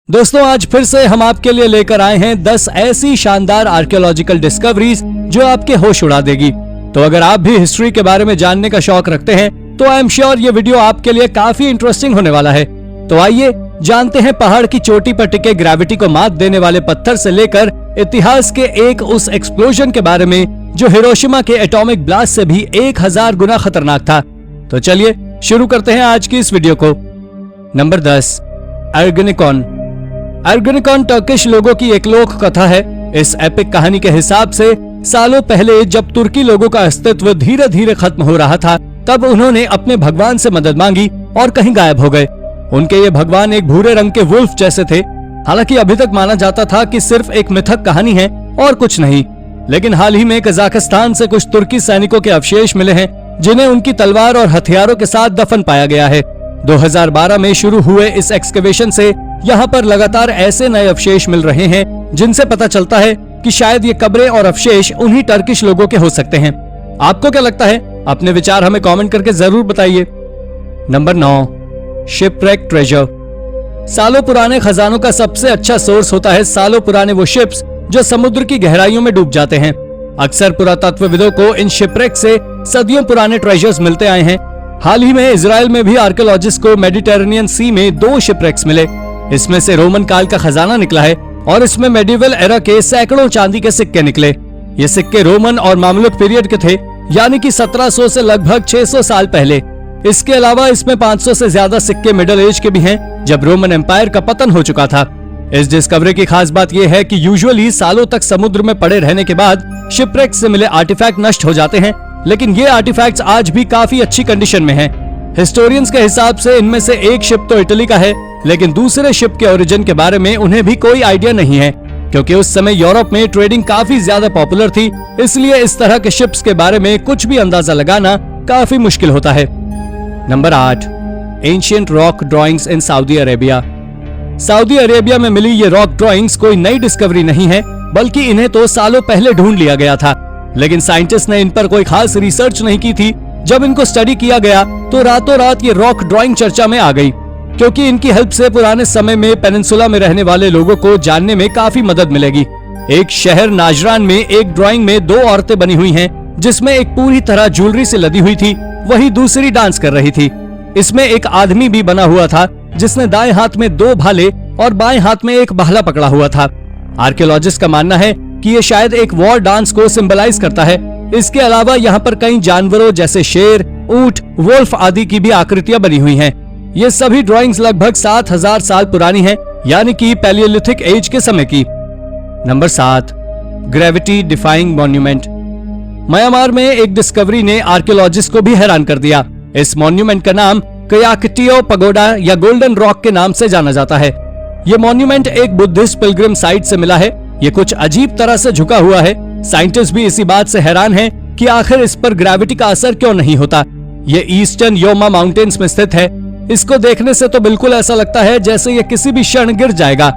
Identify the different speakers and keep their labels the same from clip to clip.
Speaker 1: दोस्तों आज फिर से हम आपके लिए लेकर आए हैं 10 ऐसी शानदार आर्कियोलॉजिकल डिस्कवरीज जो आपके होश उड़ा देगी। तो अगर आप भी हिस्ट्री के बारे में जानने का शौक रखते हैं तो आई एम श्योर ये वीडियो आपके लिए काफी इंटरेस्टिंग होने वाला है। तो आइए जानते हैं पहाड़ की चोटी पर टिके ग्रेविटी को मात देने वाले पत्थर से लेकर इतिहास के एक उस एक्सप्लोजन के बारे में जो हिरोशिमा के एटॉमिक ब्लास्ट से भी 1000 गुना खतरनाक था। तो चलिए शुरू करते हैं आज की इस वीडियो को। नंबर 10, एर्गेनिकॉन। एर्गेनिकॉन टर्किश लोगों की एक लोक कथा है। इस एपिक कहानी के हिसाब से सालों पहले जब तुर्की लोगों का अस्तित्व धीरे धीरे खत्म हो रहा था तब उन्होंने अपने भगवान से मदद मांगी और कहीं गायब हो गए। उनके ये भगवान एक भूरे रंग के वुल्फ जैसे थे। हालांकि अभी तक माना जाता था कि सिर्फ एक मिथक कहानी है और कुछ नहीं, लेकिन हाल ही में कजाकिस्तान से कुछ तुर्की सैनिकों के अवशेष मिले हैं जिन्हें उनकी तलवार और हथियारों के साथ दफन पाया गया है। 2012 में शुरू हुए इस एक्सकवेशन से यहाँ पर लगातार ऐसे नए अवशेष मिल रहे हैं जिनसे पता चलता है कि शायद ये कब्रें और अवशेष उन्हीं टर्किश लोगों के हो सकते हैं। आपको क्या लगता है? अपने विचार हमें कमेंट करके जरूर बताइए। Number 9, shipwreck treasure. सालों पुराने खजानों का सबसे अच्छा सोर्स होता है सालों पुराने वो शिप्स जो समुद्र की गहराइयों में डूब जाते हैं। अक्सर पुरातत्वविदों को इन शिपरेक से सदियों पुराने ट्रेजर्स मिलते आए हैं। हाल ही में इजराइल में भी आर्कियोलॉजिस्ट को मेडिटेरेनियन सी में 2 शिपरेक्स मिले। इसमें से रोमन काल का खजाना निकला है और इसमें मेडिवल एरा के सैकड़ों चांदी के सिक्के निकले। ये सिक्के रोमन और मामलुक पीरियड के थे, यानी कि 1700 से लगभग 600 साल पहले। इसके अलावा इसमें 500 से ज्यादा सिक्के मिडिल एज के भी हैं, जब रोमन एम्पायर का पतन हो चुका था। इस डिस्कवरी की खास बात यह है कि यूजुअली सालों तक समुद्र में पड़े रहने के बाद शिपरेक से मिले आर्टिफैक्ट नष्ट हो जाते हैं, लेकिन ये आर्टिफैक्ट्स आज भी काफी अच्छी कंडीशन में हैं। हिस्टोरियंस के हिसाब से इनमें से एक शिप तो इटली का है, लेकिन दूसरे शिप के ओरिजिन के बारे में उन्हें भी कोई आइडिया नहीं है, क्योंकि उस समय यूरोप में ट्रेडिंग काफी ज्यादा पॉपुलर थी। इसलिए इस तरह के शिप्स के बारे में कुछ भी अंदाजा लगाना काफी मुश्किल होता है। Number 8, ancient rock drawings in Saudi Arabia. Saudi Arabia में मिली ये रॉक ड्राइंग्स कोई नई डिस्कवरी नहीं है, बल्कि इन्हें तो सालों पहले ढूंढ लिया गया था, लेकिन साइंटिस्ट ने इन पर कोई खास रिसर्च नहीं की थी। जब इनको स्टडी किया गया तो रातों रात ये रॉक ड्राइंग चर्चा में आ गई, क्योंकि इनकी हेल्प से पुराने समय में पेनिनसुला में रहने वाले लोगों को जानने में काफी मदद मिलेगी। एक शहर नाजरान में एक ड्राइंग में 2 औरतें बनी हुई हैं, जिसमें एक पूरी तरह ज्वेलरी से लदी हुई थी, वही दूसरी डांस कर रही थी। इसमें एक आदमी भी बना हुआ था जिसने दाएं हाथ में 2 भाले और बाएं हाथ में एक भाला पकड़ा हुआ था। आर्कियोलॉजिस्ट का मानना है कि ये शायद एक वॉर डांस को सिंबलाइज करता है। इसके अलावा यहाँ पर कई जानवरों जैसे शेर, ऊंट, वोल्फ आदि की भी आकृतियां बनी हुई हैं। ये सभी ड्राइंग्स लगभग 7000 साल पुरानी हैं, यानी कि पैलियोलिथिक एज के समय की। Number 7, gravity defying monument. Myanmar में एक डिस्कवरी ने आर्कियोलॉजिस्ट को भी हैरान कर दिया। इस मॉन्यूमेंट का नाम कयाकटियो पगोडा या गोल्डन रॉक के नाम से जाना जाता है। ये मॉन्यूमेंट एक बुद्धिस्ट पिलग्रिम साइट से मिला है। ये कुछ अजीब तरह से झुका हुआ है। साइंटिस्ट भी इसी बात से हैरान हैं कि आखिर इस पर ग्रेविटी का असर क्यों नहीं होता। ये ईस्टर्न योमा माउंटेन्स में स्थित है। इसको देखने से तो बिल्कुल ऐसा लगता है जैसे ये किसी भी क्षण गिर जाएगा,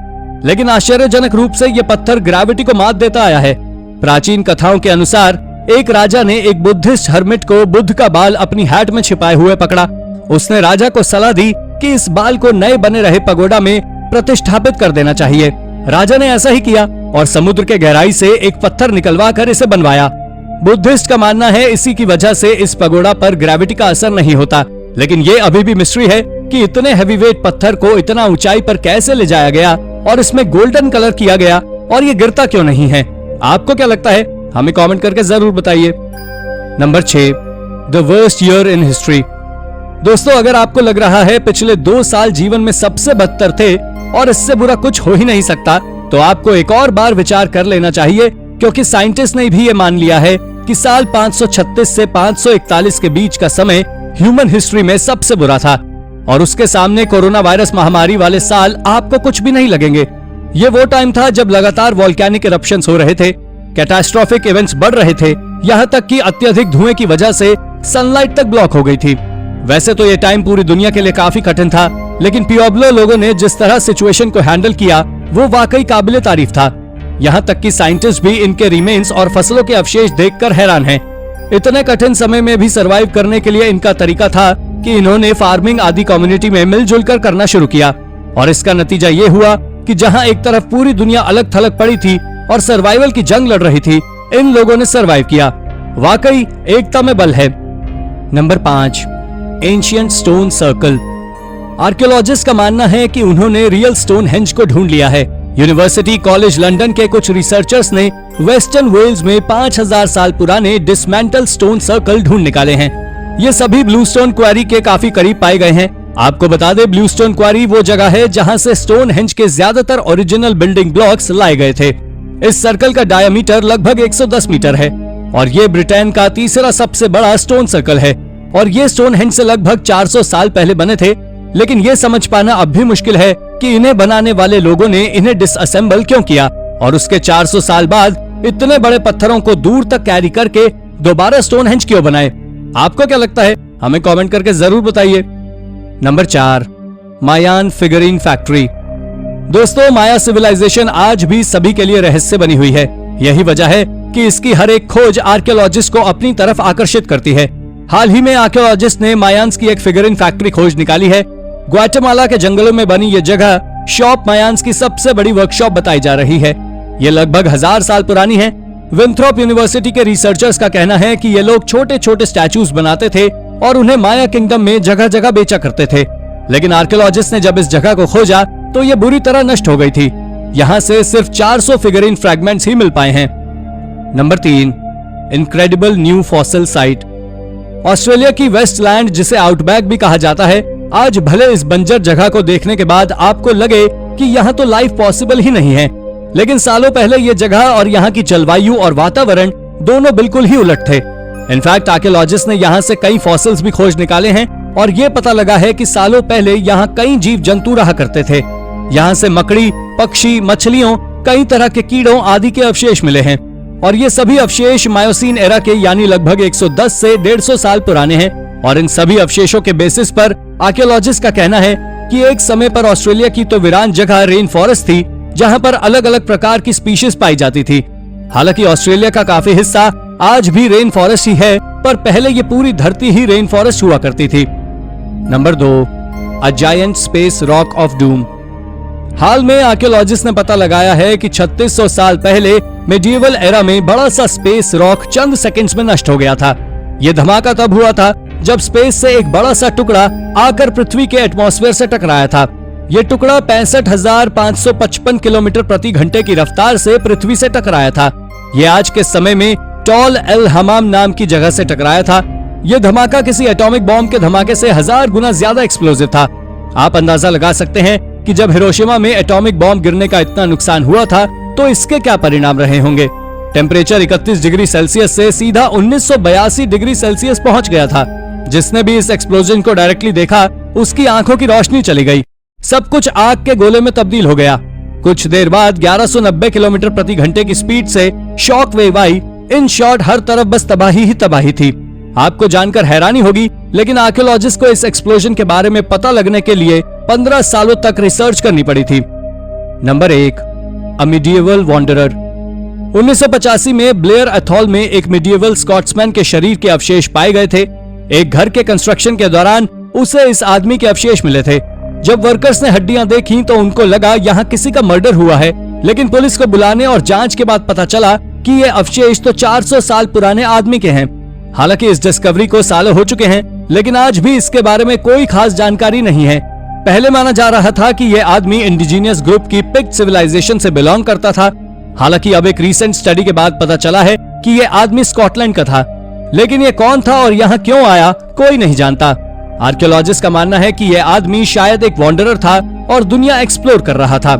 Speaker 1: लेकिन आश्चर्यजनक रूप से ये पत्थर ग्रेविटी को मात देता आया है। प्राचीन कथाओं के अनुसार एक राजा ने एक बुद्धिस्ट हर्मिट को बुद्ध का बाल अपनी हैट में छिपाए हुए पकड़ा। उसने राजा को सलाह दी कि इस बाल को नए बने रहे पगोडा में प्रतिष्ठापित कर देना चाहिए। राजा ने ऐसा ही किया और समुद्र के गहराई से एक पत्थर निकलवा कर इसे बनवाया। बुद्धिस्ट का मानना है इसी की वजह से इस पगोडा पर ग्रेविटी का असर नहीं होता, लेकिन ये अभी भी मिस्ट्री है कि इतने हैवीवेट पत्थर को इतना ऊंचाई पर कैसे ले जाया गया और इसमें गोल्डन कलर किया गया और ये गिरता क्यों नहीं है। आपको क्या लगता है? हमें कमेंट करके जरूर बताइए। Number 6, the worst year in history. दोस्तों अगर आपको लग रहा है पिछले 2 साल जीवन में सबसे बदतर थे और इससे बुरा कुछ हो ही नहीं सकता, तो आपको एक और बार विचार कर लेना चाहिए, क्योंकि साइंटिस्ट ने भी ये मान लिया है कि साल 536 से 541 के बीच का समय ह्यूमन हिस्ट्री में सबसे बुरा था और उसके सामने कोरोना वायरस महामारी वाले साल आपको कुछ भी नहीं लगेंगे। ये वो टाइम था जब लगातार वोल्केनिक इरप्शंस हो रहे थे, कैटास्ट्रोफिक इवेंट्स बढ़ रहे थे, यहाँ तक कि अत्यधिक धुएं की वजह से सनलाइट तक ब्लॉक हो गई थी। वैसे तो ये टाइम पूरी दुनिया के लिए काफी कठिन था, लेकिन पियोब्लो लोगों ने जिस तरह सिचुएशन को हैंडल किया वो वाकई काबिले तारीफ था। यहाँ तक कि साइंटिस्ट भी इनके रिमेन्स और फसलों के अवशेष देखकर हैरान हैं। इतने कठिन समय में भी सरवाइव करने के लिए इनका तरीका था कि इन्होंने फार्मिंग आदि कम्युनिटी में मिलजुल कर करना शुरू किया और इसका नतीजा ये हुआ कि जहां एक तरफ पूरी दुनिया अलग थलग पड़ी थी और सर्वाइवल की जंग लड़ रही थी, इन लोगों ने सर्वाइव किया। वाकई एकता में बल है। Number 5, ancient stone circle. Archaeologist का मानना है कि उन्होंने रियल स्टोनहेंज को ढूंढ लिया है। यूनिवर्सिटी कॉलेज लंदन के कुछ रिसर्चर्स ने वेस्टर्न वेल्स में 5000 साल पुराने डिसमेंटल स्टोन सर्कल ढूंढ निकाले हैं। ये सभी ब्लूस्टोन क्वारी के काफी करीब पाए गए हैं। आपको बता दें, ब्लूस्टोन क्वारी वो जगह है जहां से स्टोनहेंज के ज्यादातर ओरिजिनल बिल्डिंग ब्लॉक्स लाए गए थे। इस सर्कल का डायमीटर लगभग 110 मीटर है और ये ब्रिटेन का तीसरा सबसे बड़ा स्टोन सर्कल है और ये स्टोनहेंज से लगभग 400 साल पहले बने थे। लेकिन ये समझ पाना अब भी मुश्किल है कि इन्हें बनाने वाले लोगों ने इन्हें डिसअसेंबल क्यों किया और उसके 400 साल बाद इतने बड़े पत्थरों को दूर तक कैरी करके दोबारा स्टोनहेंज क्यों बनाए। आपको क्या लगता है? हमें कमेंट करके जरूर बताइए। नंबर 4, मायान फिगरिन फैक्ट्री। दोस्तों, माया सिविलाइजेशन आज भी सभी के लिए रहस्य बनी हुई है। यही वजह है कि इसकी हर एक खोज आर्कियोलॉजिस्ट को अपनी तरफ आकर्षित करती है। हाल ही में आर्कियोलॉजिस्ट ने मायान्स की एक फिगरिन फैक्ट्री खोज निकाली है। ग्वाटेमाला के जंगलों में बनी ये जगह शॉप मायान्स की सबसे बड़ी वर्कशॉप बताई जा रही है। ये लगभग 1000 साल पुरानी है। विंथ्रोप यूनिवर्सिटी के रिसर्चर्स का कहना है कि ये लोग छोटे छोटे स्टैचूज बनाते थे और उन्हें माया किंगडम में जगह जगह बेचा करते थे। लेकिन आर्कियोलॉजिस्ट ने जब इस जगह को खोजा तो ये बुरी तरह नष्ट हो गई थी। यहाँ से सिर्फ 400 फिगरिन फ्रैगमेंट्स ही मिल पाए हैं। Number 3, incredible new fossil site. Australia की वेस्टलैंड, जिसे आउटबैक भी कहा जाता है, आज भले इस बंजर जगह को देखने के बाद आपको लगे कि यहाँ तो लाइफ पॉसिबल ही नहीं है, लेकिन सालों पहले ये जगह और यहाँ की जलवायु और वातावरण दोनों बिल्कुल ही उलट थे। इनफैक्ट आर्कियोलॉजिस्ट ने यहाँ से कई फॉसिल्स भी खोज निकाले हैं और ये पता लगा है कि सालों पहले यहाँ कई जीव जंतु रहा करते थे। यहाँ से मकड़ी, पक्षी, मछलियों, कई तरह के कीड़ों आदि के अवशेष मिले हैं और ये सभी अवशेष मायोसीन एरा के यानी लगभग 110 से 150 साल पुराने हैं। और इन सभी अवशेषों के बेसिस पर आर्कियोलॉजिस्ट का कहना है कि एक समय पर ऑस्ट्रेलिया की तो वीरान जगह रेन फॉरेस्ट थी, जहां पर अलग अलग प्रकार की स्पीशीज पाई जाती थी। हालांकि ऑस्ट्रेलिया का काफी हिस्सा आज भी रेन फॉरेस्ट ही है, पर पहले ये पूरी धरती ही रेन फॉरेस्ट हुआ करती थी। Number 2, a giant space rock of doom. हाल में आर्कियोलॉजिस्ट ने पता लगाया है कि 3600 साल पहले मेडिएवल एरा में बड़ा सा स्पेस रॉक चंद सेकंड्स में नष्ट हो गया था। ये धमाका तब हुआ था जब स्पेस से एक बड़ा सा टुकड़ा आकर पृथ्वी के एटमॉस्फेयर से टकराया था। ये टुकड़ा 65,555 किलोमीटर प्रति घंटे की रफ्तार से पृथ्वी से टकराया था। ये आज के समय में टॉल एल हमाम नाम की जगह से टकराया था। ये धमाका किसी एटॉमिक बॉम्ब के धमाके से 1000 गुना ज्यादा एक्सप्लोसिव था। आप अंदाजा लगा सकते हैं कि जब हिरोशिमा में एटॉमिक बॉम्ब गिरने का इतना नुकसान हुआ था तो इसके क्या परिणाम रहे होंगे। टेम्परेचर 31 डिग्री सेल्सियस से सीधा 1982 डिग्री सेल्सियस पहुंच गया था। जिसने भी इस एक्सप्लोजन को डायरेक्टली देखा उसकी आंखों की रोशनी चली गई। सब कुछ आग के गोले में तब्दील हो गया। कुछ देर बाद 1190 किलोमीटर प्रति घंटे की स्पीड से शॉक वेव आई। इन शॉर्ट हर तरफ बस तबाही ही तबाही थी। आपको जानकर हैरानी होगी, लेकिन आर्कियोलॉजिस्ट को इस एक्सप्लोजन के बारे में पता लगने के लिए 15 सालों तक रिसर्च करनी पड़ी थी। नंबर 1, अ मिडिएवल वॉन्डरर। 1985 में ब्लेयर एथॉल में एक मिडिएवल स्कॉट्समैन के शरीर के अवशेष पाए गए थे। एक घर के कंस्ट्रक्शन के दौरान उसे इस आदमी के अवशेष मिले थे। जब वर्कर्स ने हड्डियां देखी तो उनको लगा यहाँ किसी का मर्डर हुआ है, लेकिन पुलिस को बुलाने और जांच के बाद पता चला कि ये अवशेष तो 400 साल पुराने आदमी के हैं। हालांकि इस डिस्कवरी को सालों हो चुके हैं, लेकिन आज भी इसके बारे में कोई खास जानकारी नहीं है। पहले माना जा रहा था कि यह आदमी इंडिजीनियस ग्रुप की पिक्ट सिविलाइजेशन से बिलोंग करता था। हालांकि अब एक रीसेंट स्टडी के बाद पता चला है कि यह आदमी स्कॉटलैंड का था, लेकिन ये कौन था और यहाँ क्यों आया कोई नहीं जानता। आर्कियोलॉजिस्ट का मानना है कि यह आदमी शायद एक वॉन्डरर था और दुनिया एक्सप्लोर कर रहा था।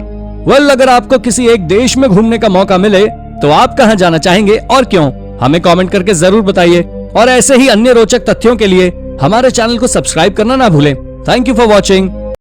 Speaker 1: अगर आपको किसी एक देश में घूमने का मौका मिले तो आप कहाँ जाना चाहेंगे और क्यों, हमें कमेंट करके जरूर बताइए। और ऐसे ही अन्य रोचक तथ्यों के लिए हमारे चैनल को सब्सक्राइब करना ना भूलें। Thank you for watching.